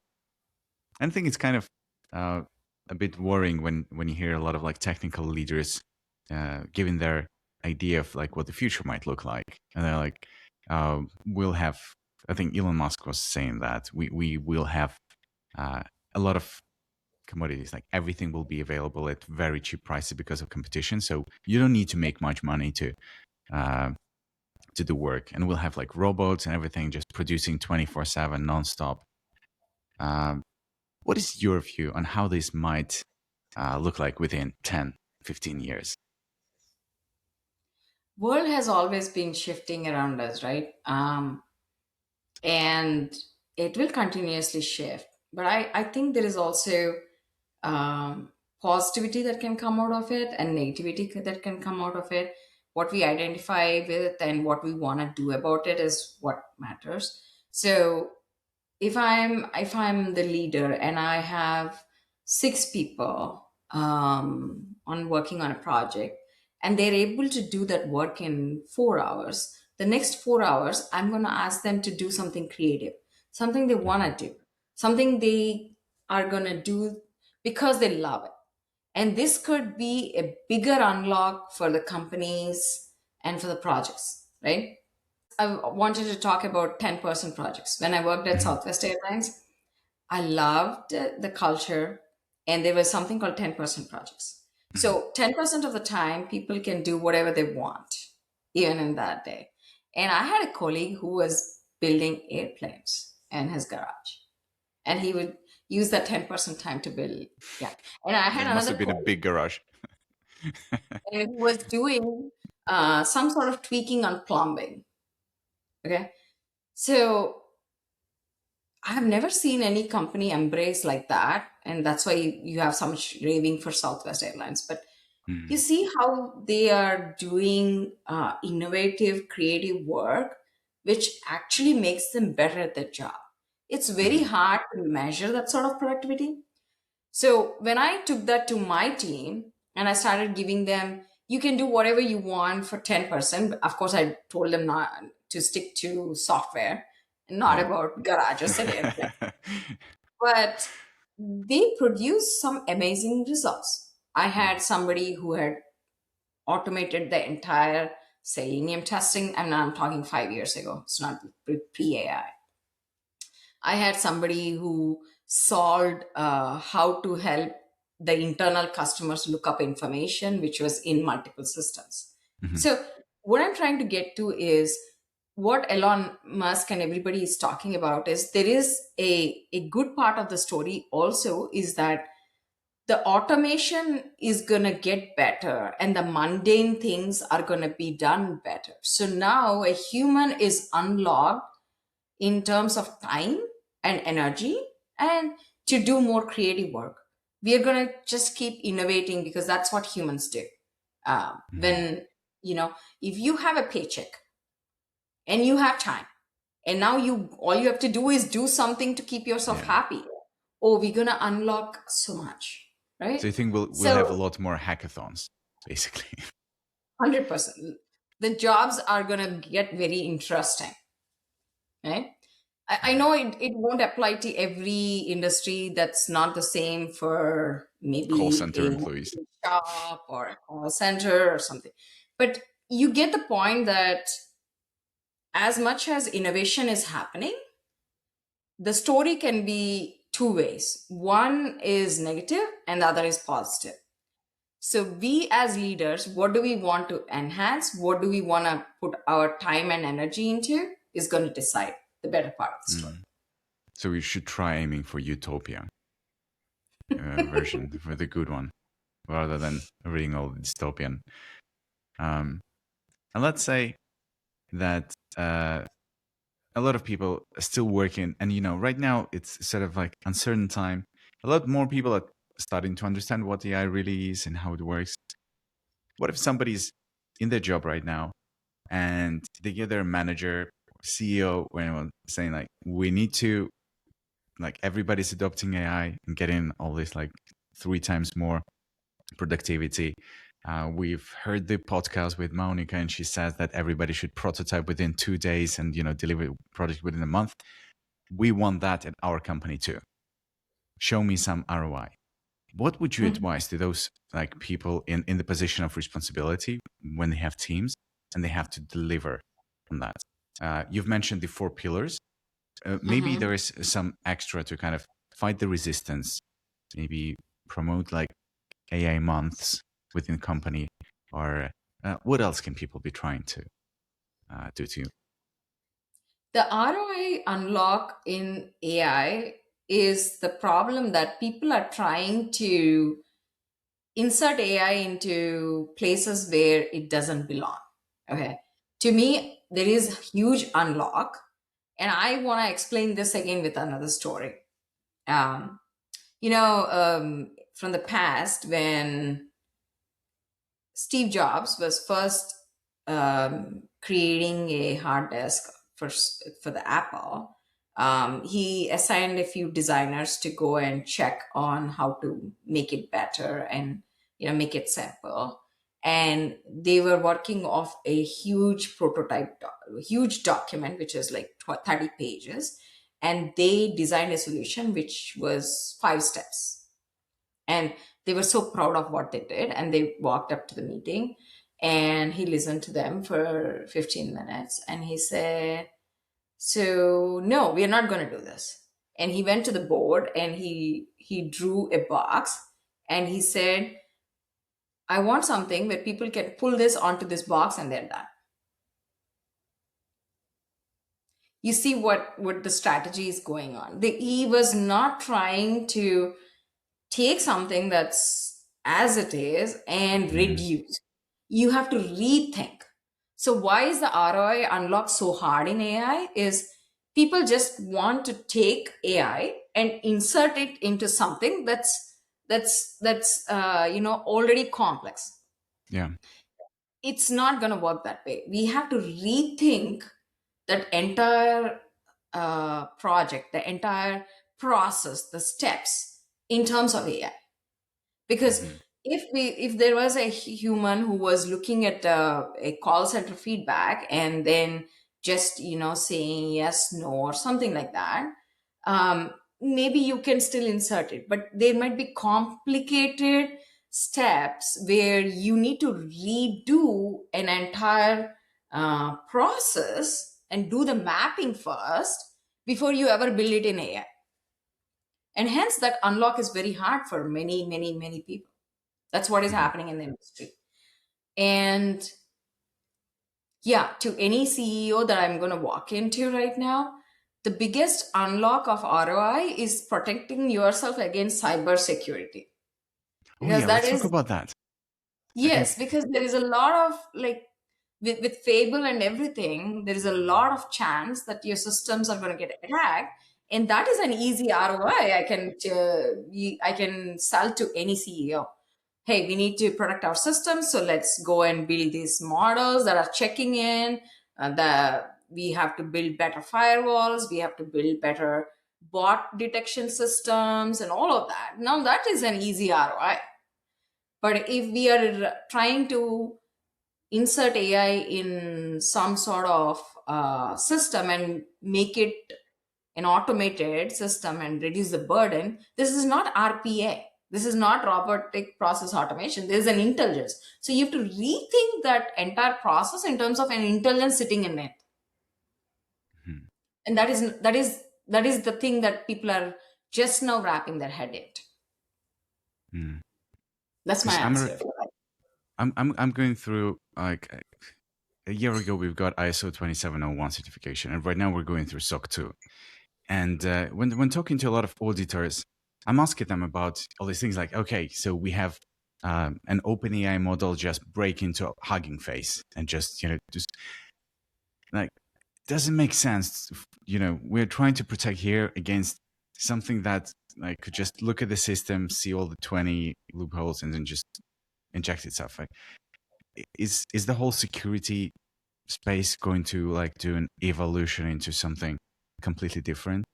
I think it's kind of uh, a bit worrying when you hear a lot of like technical leaders giving their idea of like what the future might look like, and they're like, "We'll have." I think Elon Musk was saying that we will have uh, a lot of commodities, like everything will be available at very cheap prices because of competition. So you don't need to make much money uh, to do work, and we'll have like robots and everything just producing 24/7 nonstop. Um, what is your view on how this might look like within 10, 15 years? World has always been shifting around us, right? And it will continuously shift. But I think there is also positivity that can come out of it and negativity that can come out of it. What we identify with and what we want to do about it is what matters. So if I'm the leader and I have 6 people on working on a project, and they're able to do that work in 4 hours, the next 4 hours I'm going to ask them to do something creative, something they want Mhm. to do, something they are going to do because they love it. And this could be a bigger unlock for the companies and for the projects, right? I wanted to talk about 10% projects. When I worked at Mhm. Southwest Airlines, I loved the culture, and there was something called 10% projects. Mhm. So 10% of the time, people can do whatever they want, even in that day. And I had a colleague who was building airplanes in his garage, and he would use that 10% time to build. Yeah. And I had That must another have been a colleague big garage. who was doing some sort of tweaking on plumbing. Okay. So I have never seen any company embrace like that, and that's why you have so much raving for Southwest Airlines. But you Mhm. see how they are doing innovative, creative work, which actually makes them better at their job. It's very Mhm. hard to measure that sort of productivity. So when I took that to my team and I started giving them, you can do whatever you want for 10%. Of course, I told them not to stick to software and not Yeah. about garages and airplanes. But they produced some amazing results. I Mhm. had somebody who had automated the entire selenium testing, and I'm talking 5 years ago. It's not pre AI. I had somebody who solved how to help the internal customers look up information which was in multiple systems. Mhm. So what I'm trying to get to is what Elon Musk and everybody is talking about is there is a good part of the story also is that the automation is going to get better and the mundane things are going to be done better. So now a human is unlocked in terms of time and energy and to do more creative work. We are going to just keep innovating because that's what humans do. Mhm. When, if you have a paycheck and you have time and now all you have to do is do something to keep yourself Yeah. happy, oh, we're going to unlock so much, So you right? think we'll have a So lot more hackathons, basically? 100%. The jobs are going to get very interesting, right? I know it won't apply to every industry. That's not the same for Call maybe center a employees. shop or a call center or something. But you get the point that as much as innovation is happening, the story can be two ways. One is negative and the other is positive. So we as leaders, what do we want to enhance? What do we want to put our time and energy into is going to decide the better part of the story. Mm. So we should try aiming for utopia version, for the good one, rather than reading all the dystopian. And let's say that a lot of people are still working, and right now it's sort of like uncertain time. A lot more people are starting to understand what AI really is and how it works. What if somebody's in their job right now and they get their manager, CEO, or anyone saying like, we need to, like, everybody's adopting AI and getting all this like 3 times more productivity. We've heard the podcast with Mounika, and she says that everybody should prototype within 2 days and deliver product within a month. We want that at our company too. Show me some ROI. What would you Mhm. advise to those like people in the position of responsibility when they have teams and they have to deliver on that? You've mentioned the 4 pillars. Maybe Mhm. there is some extra to kind of fight the resistance. Maybe promote like AI months within company, or what else can people be trying to do to? The ROI unlock in AI is the problem that people are trying to insert AI into places where it doesn't belong. Okay. To me, there is huge unlock. And I want to explain this again with another story. Um, from the past, when Steve Jobs was first creating a hard disk for the Apple. He assigned a few designers to go and check on how to make it better and make it simple. And they were working off a huge prototype, huge document, which is like 30 pages. And they designed a solution which was 5 steps, and they were so proud of what they did, and they walked up to the meeting and he listened to them for 15 minutes and he said, so no, we are not going to do this. And he went to the board and he drew a box and he said, I want something where people can pull this onto this box and they're done. You see what the strategy is going on. He was not trying to take something that's as it is and Mhm. reduce. You have to rethink. So why is the ROI unlock so hard in AI? Is people just want to take AI and insert it into something that's already complex. Yeah. It's not going to work that way. We have to rethink that entire project, the entire process, the steps in terms of AI. Because Mhm. if there was a human who was looking at a call center feedback and then just saying yes, no, or something like that, maybe you can still insert it, but there might be complicated steps where you need to redo an entire process and do the mapping first before you ever build it in AI. And hence that unlock is very hard for many, many, many people. That's what is Mhm. happening in the industry. And Yeah, to any CEO that I'm going to walk into right now, the biggest unlock of ROI is protecting yourself against cybersecurity. Oh Because yeah, that let's talk is, about that. I think. yes, because there is a lot of like, with Fable and everything, there is a lot of chance that your systems are going to get attacked. And that is an easy ROI I can sell to any CEO. Hey, we need to protect our systems, so let's go and build these models that are checking in. We have to build better firewalls, we have to build better bot detection systems, and all of that. Now that is an easy ROI. But if we are trying to insert AI in some sort of system and make it an automated system and reduce the burden, this is not RPA. This is not robotic process automation. There is an intelligence. So you have to rethink that entire process in terms of an intelligence sitting in it. Mhm. And that is the thing that people are just now wrapping their head into. Mm. That's my Because answer. I'm going through like a year ago we've got ISO 2701 certification, and right now we're going through SOC 2. And when talking to a lot of auditors, I'm asking them about all these things like, okay, so we have an open AI model just break into a hugging face and just just like doesn't make sense. We're trying to protect here against something that like could just look at the system, see all the 20 loopholes, and then just inject itself. Like, is the whole security space going to like do an evolution into something completely different?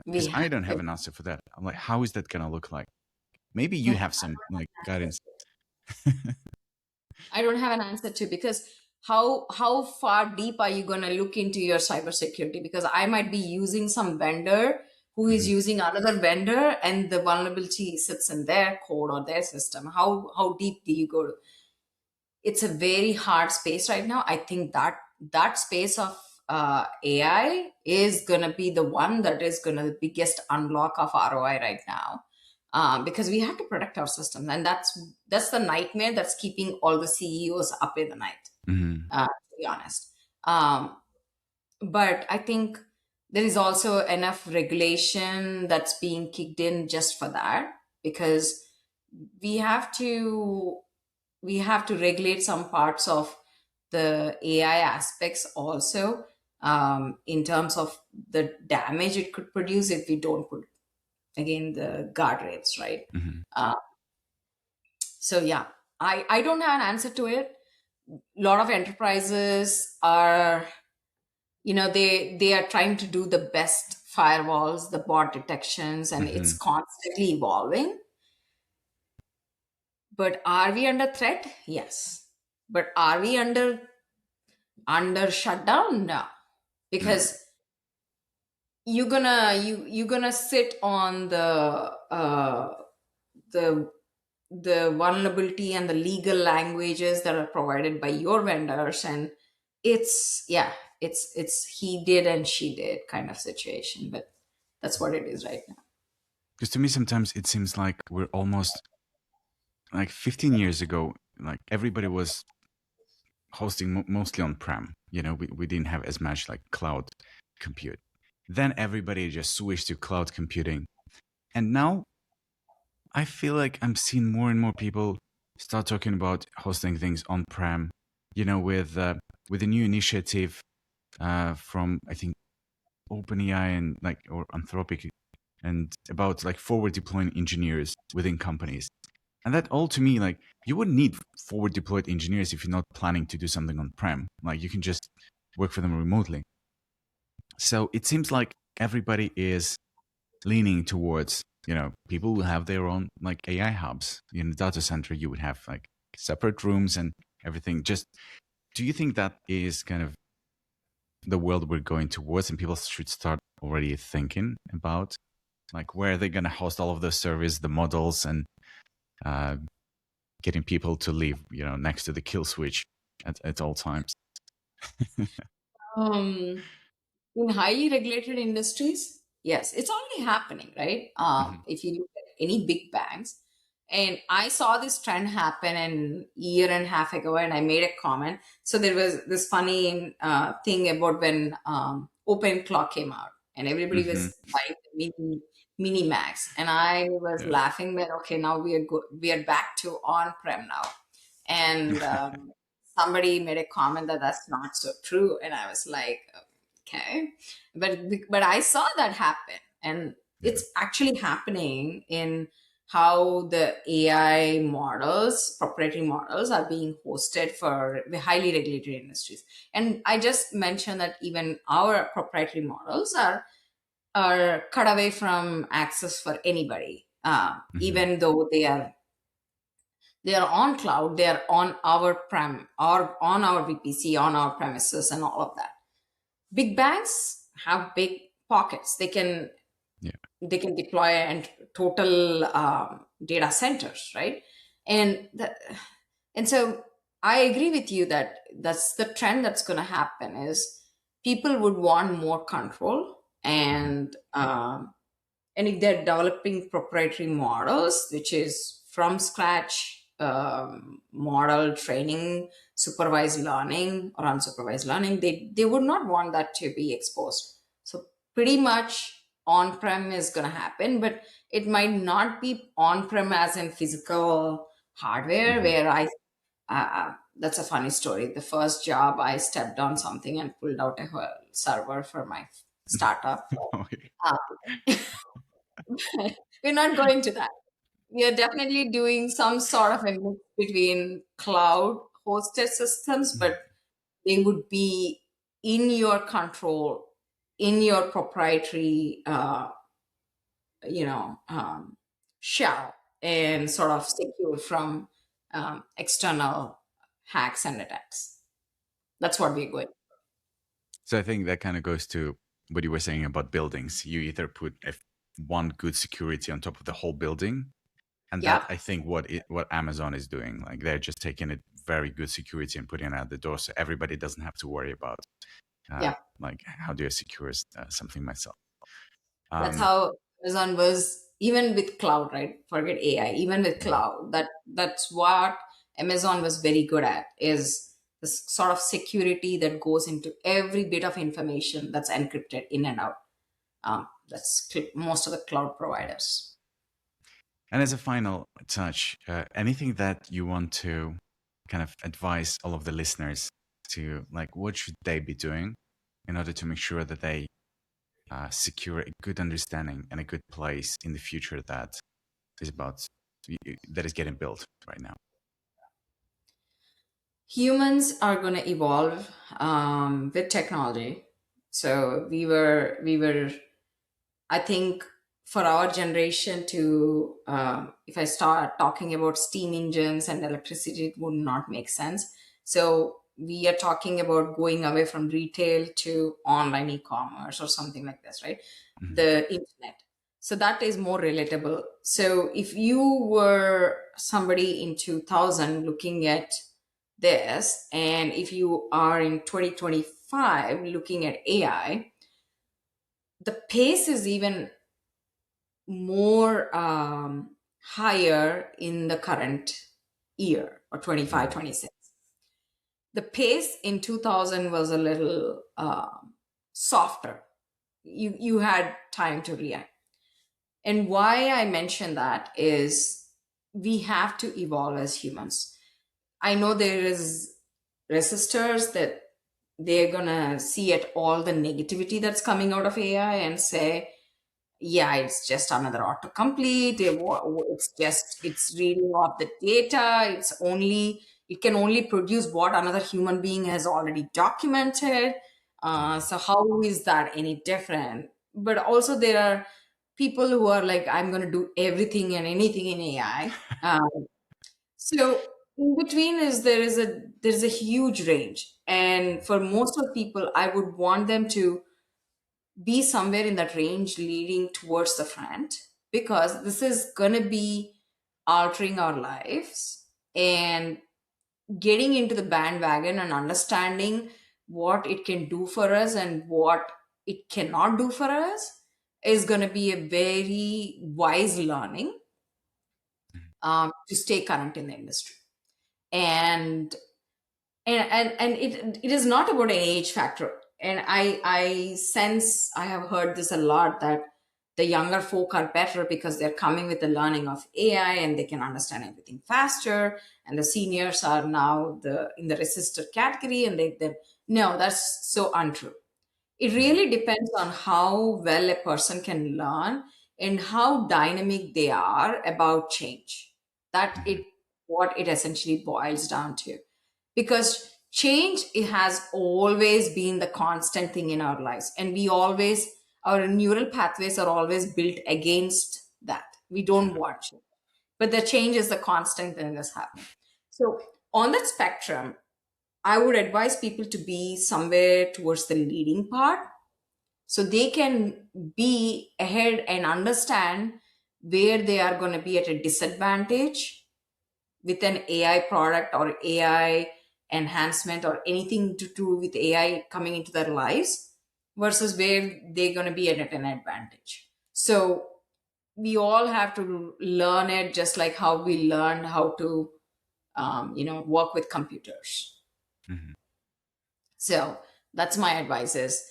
We Because I have don't have to. an answer for that. I'm like, how is that gonna look like? Maybe No, you have some like guidance. I don't have an answer to, because how far deep are you going to look into your cybersecurity? Because I might be using some vendor who is Mhm. using another vendor, and the vulnerability sits in their code or their system. How deep do you go? It's a very hard space right now. I think that space of AI is gonna be the one that is gonna the biggest unlock of ROI right now, because we have to protect our system, and that's the nightmare that's keeping all the CEOs up in the night. Mhm. To be honest, but I think there is also enough regulation that's being kicked in just for that, because we have to we have to regulate some parts of the AI aspects also, in terms of the damage it could produce if we don't put again the guardrails, right? Mhm. Uh, so yeah, I don't have an answer to it. A lot of enterprises are, they are trying to do the best firewalls, the bot detections, and it's Mhm. constantly evolving. But are we under threat? Yes. But are we under shutdown? No, Mm. because you're gonna sit on the the vulnerability and the legal languages that are provided by your vendors, and it's, yeah, it's he did and she did kind of situation, but that's what it is right now. Because to me, sometimes it seems like we're almost like 15 years ago. Like everybody was hosting mostly on prem. We didn't have as much like cloud compute. Then everybody just switched to cloud computing, and now I feel like I'm seeing more and more people start talking about hosting things on prem. With a new initiative from I think OpenAI and like or Anthropic, and about like forward deploying engineers within companies. And that all to me, like you wouldn't need forward deployed engineers if you're not planning to do something on prem. Like you can just work for them remotely. So it seems like everybody is leaning towards, people will have their own like AI hubs. In the data center, you would have like separate rooms and everything. Just do you think that is kind of the world we're going towards, and people should start already thinking about like where they're going to host all of those services, the models, and uh, getting people to live, next to the kill switch at all times? um in highly regulated industries, yes, it's already happening, right? Mhm. If you look at any big banks, And I saw this trend happen a year and a half ago, and I made a comment. So there was this funny thing about when Open Clock came out, and everybody Hmm. was buying the mini Macs, and I was Yeah. laughing that okay, now we are back to on-prem now, and somebody made a comment that that's not so true, and I was like, okay, but I saw that happen, and Yeah. it's actually happening in how the AI models, proprietary models, are being hosted for the highly regulated industries. And I just mentioned that even our proprietary models are cut away from access for anybody, Hmm. even though they are on cloud, they are on our prem or on our VPC, on our premises, and all of that. Big banks have big pockets. Yeah. They can deploy and total data centers, right? And and so I agree with you that that's the trend that's going to happen is people would want more control, Hmm. and if they're developing proprietary models, which is from scratch model training, supervised learning or unsupervised learning, they would not want that to be exposed. So pretty much on-prem is going to happen, but it might not be on-prem as in physical hardware Hmm. where that's a funny story. The first job I stepped on something and pulled out a whole server for my startup. Okay. Uh, we're not going to that. We are definitely doing some sort of a mix between cloud hosted systems, but they would be in your control, in your proprietary, shell, and sort of secure from external hacks and attacks. That's what we're going. So I think that kind of goes to what you were saying about buildings. You either put one good security on top of the whole building, and that Yeah, I think what Amazon is doing, like they're just taking a very good security and putting it at the door, so everybody doesn't have to worry about yeah. like how do I secure something myself. That's Um, how Amazon was, even with cloud, right? Forget AI, even with mhm. cloud. That's what Amazon was very good at, is this sort of security that goes into every bit of information that's encrypted in and out. Most of the cloud providers. And as a final touch, anything that you want to kind of advise all of the listeners to, like, what should they be doing in order to make sure that they secure a good understanding and a good place in the future that is about that is getting built right now. Humans are going to evolve with technology. So we were I think for our generation to, if I start talking about steam engines and electricity, it would not make sense. So we are talking about going away from retail to online e-commerce or something like this, right? Mhm. The internet. So that is more relatable. So if you were somebody in 2000 looking at this, and if you are in 2025 looking at AI, the pace is even more higher in the current year or 25, Mhm. 26. The pace in 2000 was a little softer. You had time to react. And why I mention that is we have to evolve as humans. I know there is resistors that they're gonna see at all the negativity that's coming out of AI and say, yeah, it's just another autocomplete. It's reading off the data. It can only produce what another human being has already documented. So how is that any different? But also there are people who are like, I'm going to do everything and anything in AI. So in between is there's a huge range, and for most of people, I would want them to be somewhere in that range leading towards the front, because this is going to be altering our lives, and getting into the bandwagon and understanding what it can do for us and what it cannot do for us is going to be a very wise learning. to stay current in the industry. And it is not about an age factor. And I sense, I have heard this a lot, that the younger folk are better because they're coming with the learning of AI and they can understand everything faster, and the seniors are now the in the resistor category, and they no, that's so untrue. It really depends on how well a person can learn and how dynamic they are about change. That Mhm. it what it essentially boils down to. Because change, it has always been the constant thing in our lives, and we always, our neural pathways are always built against that. We don't Sure. want change, but the change is the constant thing that's happening. So on that spectrum, I would advise people to be somewhere towards the leading part, so they can be ahead and understand where they are going to be at a disadvantage with an AI product or AI enhancement or anything to do with AI coming into their lives, versus where they're going to be at an advantage. So we all have to learn it, just like how we learn how to work with computers. Mhm. So that's my advice: is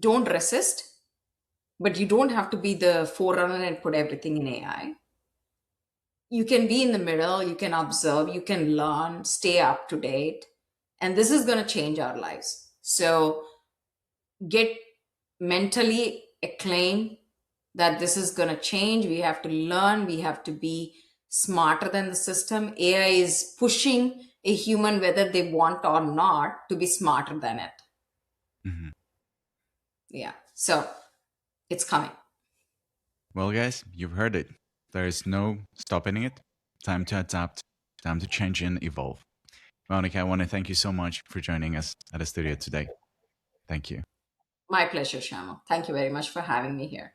don't resist, but you don't have to be the forerunner and put everything in AI. You can be in the middle, you can observe, you can learn, stay up to date, and this is going to change our lives. So get mentally acclaimed that this is going to change. We have to learn, we have to be smarter than the system. AI is pushing a human, whether they want or not, to be smarter than it. Mhm. Yeah, so it's coming. Well, guys, you've heard it. There is no stopping it. Time to adapt, time to change and evolve. Monica, I want to thank you so much for joining us at the studio today. Thank you. My pleasure, Shama. Thank you very much for having me here.